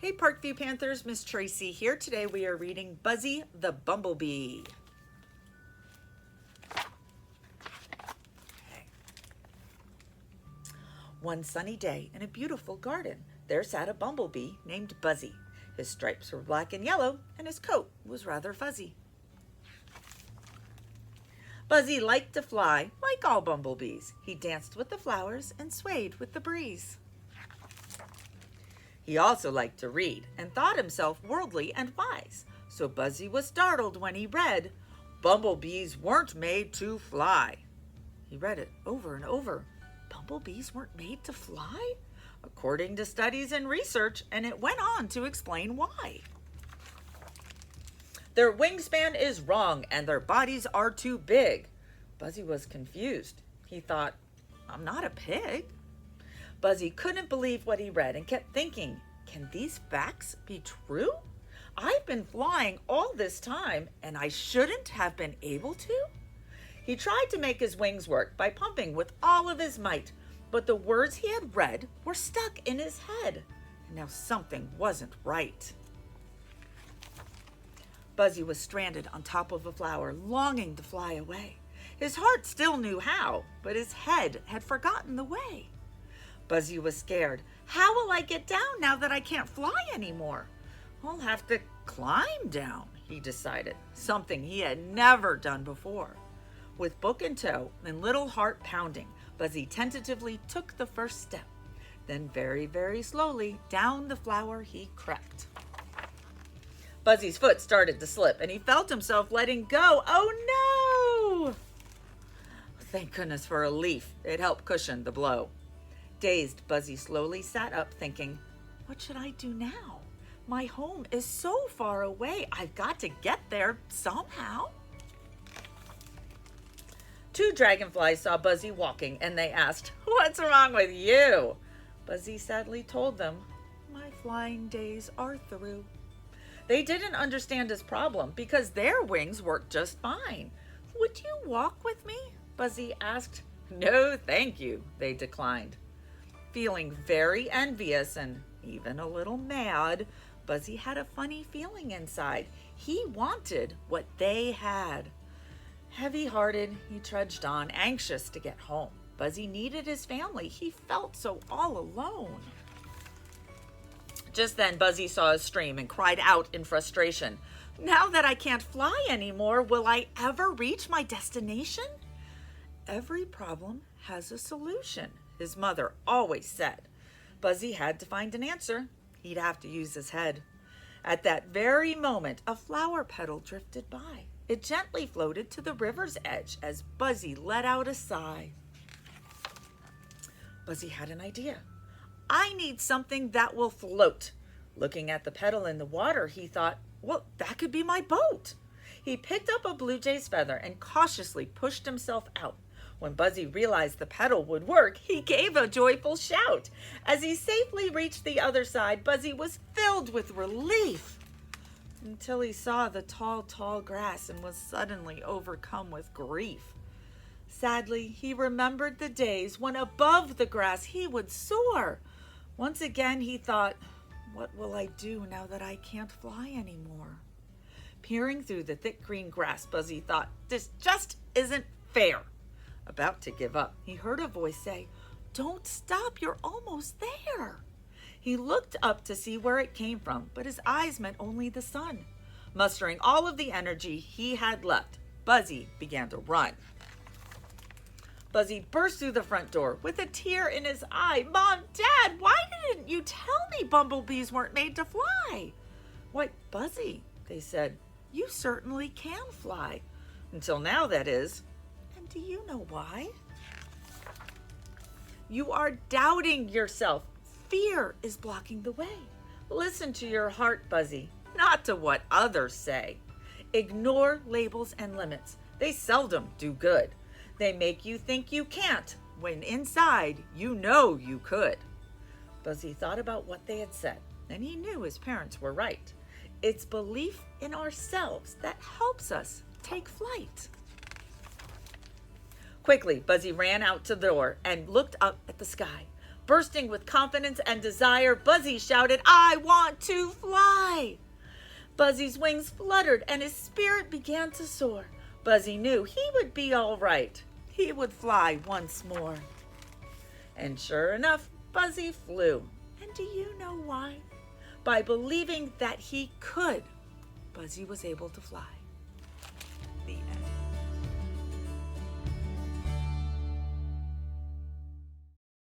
Hey Parkview Panthers, Miss Tracy here. Today we are reading Buzzy the Bumblebee. Okay. One sunny day in a beautiful garden, there sat a bumblebee named Buzzy. His stripes were black and yellow, and his coat was rather fuzzy. Buzzy liked to fly like all bumblebees. He danced with the flowers and swayed with the breeze. He also liked to read and thought himself worldly and wise. So Buzzy was startled when he read, "Bumblebees weren't made to fly." He read it over and over. Bumblebees weren't made to fly? According to studies and research, and it went on to explain why. Their wingspan is wrong and their bodies are too big. Buzzy was confused. He thought, I'm not a pig. Buzzy couldn't believe what he read and kept thinking, can these facts be true? I've been flying all this time and I shouldn't have been able to? He tried to make his wings work by pumping with all of his might, but the words he had read were stuck in his head, and now something wasn't right. Buzzy was stranded on top of a flower, longing to fly away. His heart still knew how, but his head had forgotten the way. Buzzy was scared. How will I get down now that I can't fly anymore? I'll have to climb down, he decided, something he had never done before. With book in tow and little heart pounding, Buzzy tentatively took the first step. Then very, very slowly, down the flower he crept. Buzzy's foot started to slip and he felt himself letting go. Oh no! Thank goodness for a leaf. It helped cushion the blow. Dazed, Buzzy slowly sat up thinking, what should I do now? My home is so far away. I've got to get there somehow. Two dragonflies saw Buzzy walking and they asked, what's wrong with you? Buzzy sadly told them, my flying days are through. They didn't understand his problem because their wings worked just fine. Would you walk with me? Buzzy asked. No, thank you, they declined. Feeling very envious and even a little mad, Buzzy had a funny feeling inside. He wanted what they had. Heavy-hearted, he trudged on, anxious to get home. Buzzy needed his family. He felt so all alone. Just then, Buzzy saw a stream and cried out in frustration. Now that I can't fly anymore, will I ever reach my destination? Every problem has a solution, his mother always said. Buzzy had to find an answer. He'd have to use his head. At that very moment, a flower petal drifted by. It gently floated to the river's edge as Buzzy let out a sigh. Buzzy had an idea. I need something that will float. Looking at the petal in the water, he thought, well, that could be my boat. He picked up a blue jay's feather and cautiously pushed himself out. When Buzzy realized the petal would work, he gave a joyful shout. As he safely reached the other side, Buzzy was filled with relief until he saw the tall, tall grass and was suddenly overcome with grief. Sadly, he remembered the days when above the grass he would soar. Once again, he thought, what will I do now that I can't fly anymore? Peering through the thick green grass, Buzzy thought, this just isn't fair. About to give up, he heard a voice say, don't stop, you're almost there. He looked up to see where it came from, but his eyes met only the sun. Mustering all of the energy he had left, Buzzy began to run. Buzzy burst through the front door with a tear in his eye. Mom, Dad, why didn't you tell me bumblebees weren't made to fly? Why, Buzzy, they said, you certainly can fly. Until now, that is. And do you know why? You are doubting yourself. Fear is blocking the way. Listen to your heart, Buzzy, not to what others say. Ignore labels and limits. They seldom do good. They make you think you can't, when inside you know you could. Buzzy thought about what they had said, and he knew his parents were right. It's belief in ourselves that helps us take flight. Quickly, Buzzy ran out to the door and looked up at the sky. Bursting with confidence and desire, Buzzy shouted, "I want to fly!" Buzzy's wings fluttered and his spirit began to soar. Buzzy knew he would be all right. He would fly once more. And sure enough, Buzzy flew. And do you know why? By believing that he could, Buzzy was able to fly.